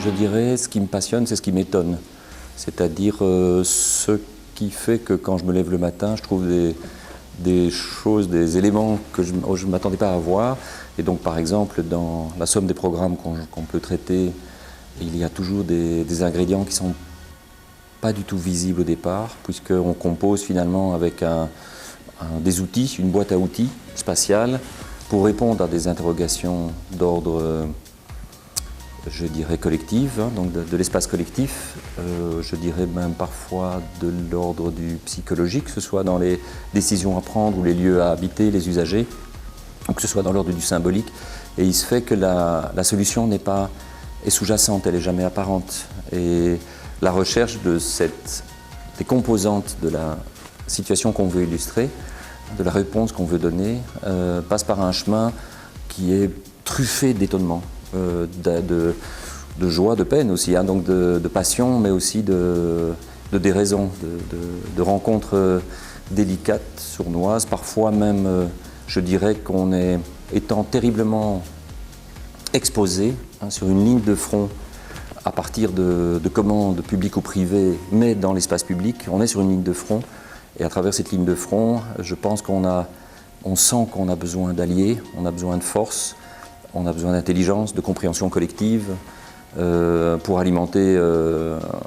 je dirais, ce qui me passionne, c'est ce qui m'étonne. C'est-à-dire ce qui fait que quand je me lève le matin, je trouve des choses, des éléments que je ne m'attendais pas à voir. Et donc, par exemple, dans la somme des programmes qu'on peut traiter, il y a toujours des ingrédients qui ne sont pas du tout visibles au départ, puisqu'on compose finalement avec des outils, une boîte à outils spatiale, pour répondre à des interrogations d'ordre, je dirais, collectif, hein, donc de l'espace collectif, je dirais même parfois de l'ordre du psychologique, que ce soit dans les décisions à prendre ou les lieux à habiter, les usagers, ou que ce soit dans l'ordre du symbolique. Et il se fait que la solution est sous-jacente, elle n'est jamais apparente. Et la recherche des composantes de la situation qu'on veut illustrer, de la réponse qu'on veut donner, passe par un chemin qui est truffé d'étonnement, de joie, de peine aussi, hein, donc de passion, mais aussi de déraison, de rencontres délicates, sournoises, parfois même, je dirais qu'on est, étant terriblement exposé hein, sur une ligne de front à partir de commandes publiques ou privées, mais dans l'espace public, on est sur une ligne de front. Et à travers cette ligne de front, je pense on sent qu'on a besoin d'alliés, on a besoin de force, on a besoin d'intelligence, de compréhension collective pour alimenter,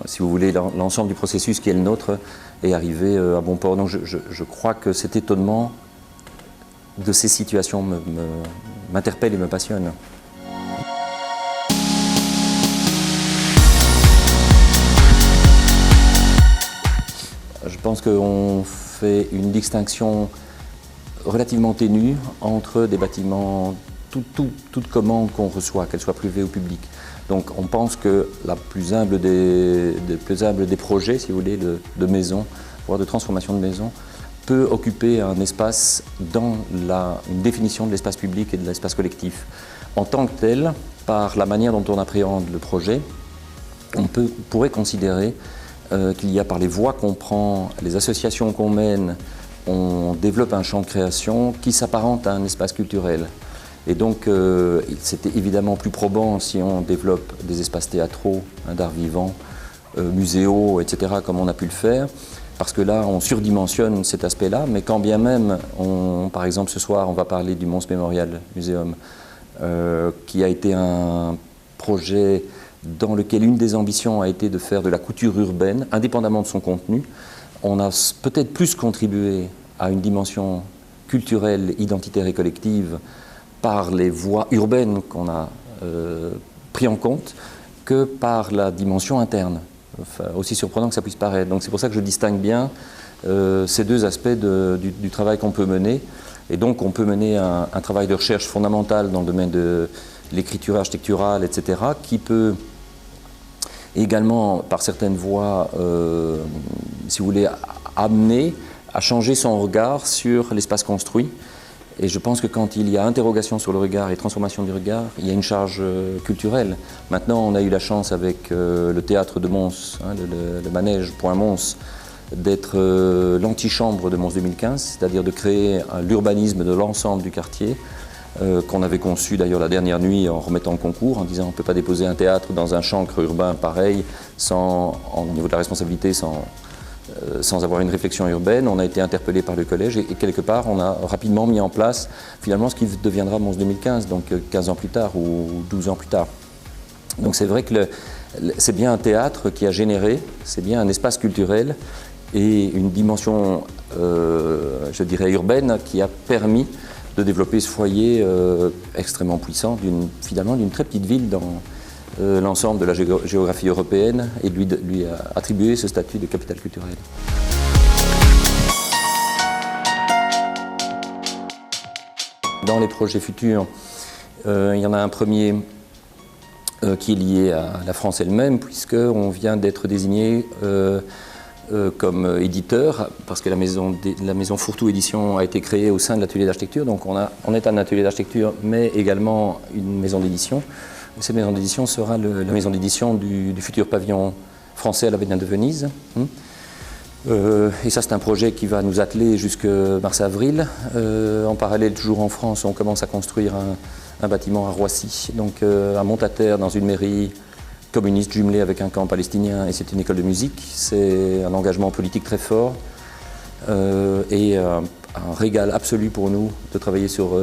si vous voulez, l'ensemble du processus qui est le nôtre et arriver à bon port. Donc je crois que cet étonnement de ces situations m'interpelle et me passionne. Je pense qu'on fait une distinction relativement ténue entre des bâtiments, toute commande qu'on reçoit, qu'elle soit privée ou publique. Donc on pense que la plus humble des projets, si vous voulez, de maison, voire de transformation de maison, peut occuper un espace dans une définition de l'espace public et de l'espace collectif. En tant que tel, par la manière dont on appréhende le projet, on pourrait considérer qu'il y a par les voies qu'on prend, les associations qu'on mène, on développe un champ de création qui s'apparente à un espace culturel. Et donc, c'était évidemment plus probant si on développe des espaces théâtraux, hein, d'art vivant, muséaux, etc., comme on a pu le faire, parce que là, on surdimensionne cet aspect-là, mais quand bien même, par exemple, ce soir, on va parler du Mons Memorial Museum, qui a été un projet dans lequel une des ambitions a été de faire de la couture urbaine, indépendamment de son contenu. On a peut-être plus contribué à une dimension culturelle, identitaire et collective par les voies urbaines qu'on a pris en compte que par la dimension interne, enfin, aussi surprenant que ça puisse paraître. Donc c'est pour ça que je distingue bien ces deux aspects du travail qu'on peut mener. Et donc on peut mener un travail de recherche fondamental dans le domaine de l'écriture architecturale, etc., qui peut également, par certaines voies, si vous voulez, amener à changer son regard sur l'espace construit. Et je pense que quand il y a interrogation sur le regard et transformation du regard, il y a une charge culturelle. Maintenant, on a eu la chance avec le théâtre de Mons, hein, le manège Point Mons, d'être l'antichambre de Mons 2015, c'est-à-dire de créer l'urbanisme de l'ensemble du quartier, qu'on avait conçu d'ailleurs la dernière nuit en remettant le concours, en disant on ne peut pas déposer un théâtre dans un chancre urbain pareil, au niveau de la responsabilité, sans avoir une réflexion urbaine. On a été interpellé par le collège et quelque part on a rapidement mis en place finalement ce qui deviendra Mons 2015, donc 15 ans plus tard ou 12 ans plus tard. Donc c'est vrai que c'est bien un théâtre qui a généré, c'est bien un espace culturel et une dimension, je dirais, urbaine qui a permis de développer ce foyer extrêmement puissant finalement d'une très petite ville dans l'ensemble de la géographie européenne et de lui attribuer ce statut de capitale culturelle. Dans les projets futurs, il y en a un premier qui est lié à la France elle-même, puisqu'on vient d'être désigné comme éditeur, parce que la maison Fourtou Édition a été créée au sein de l'atelier d'architecture, donc on est un atelier d'architecture, mais également une maison d'édition. Cette maison d'édition sera la maison d'édition du futur pavillon français à la Biennale de Venise. Et ça, c'est un projet qui va nous atteler jusque mars-avril. En parallèle, toujours en France, on commence à construire un bâtiment à Roissy, donc à Montataire, dans une mairie communiste jumelé avec un camp palestinien, et c'est une école de musique. C'est un engagement politique très fort et un régal absolu pour nous de travailler sur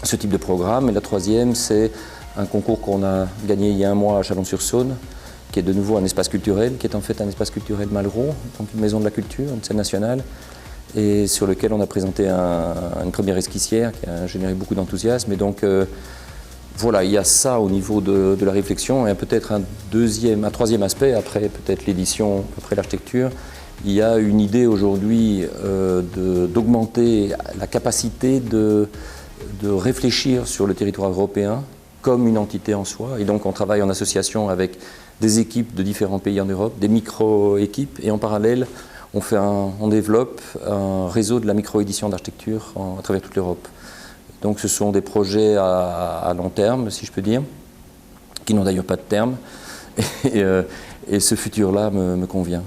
ce type de programme. Et la troisième, c'est un concours qu'on a gagné il y a un mois à Chalon-sur-Saône, qui est de nouveau un espace culturel, qui est en fait un espace culturel Malraux, donc une maison de la culture, une scène nationale, et sur lequel on a présenté une première esquissière qui a généré beaucoup d'enthousiasme. Et donc voilà, il y a ça au niveau de la réflexion, et peut-être un troisième aspect, après peut-être l'édition, après l'architecture. Il y a une idée aujourd'hui d'augmenter la capacité de réfléchir sur le territoire européen comme une entité en soi. Et donc on travaille en association avec des équipes de différents pays en Europe, des micro-équipes, et en parallèle on développe un réseau de la micro-édition d'architecture à travers toute l'Europe. Donc ce sont des projets à long terme, si je peux dire, qui n'ont d'ailleurs pas de terme, et ce futur-là me convient.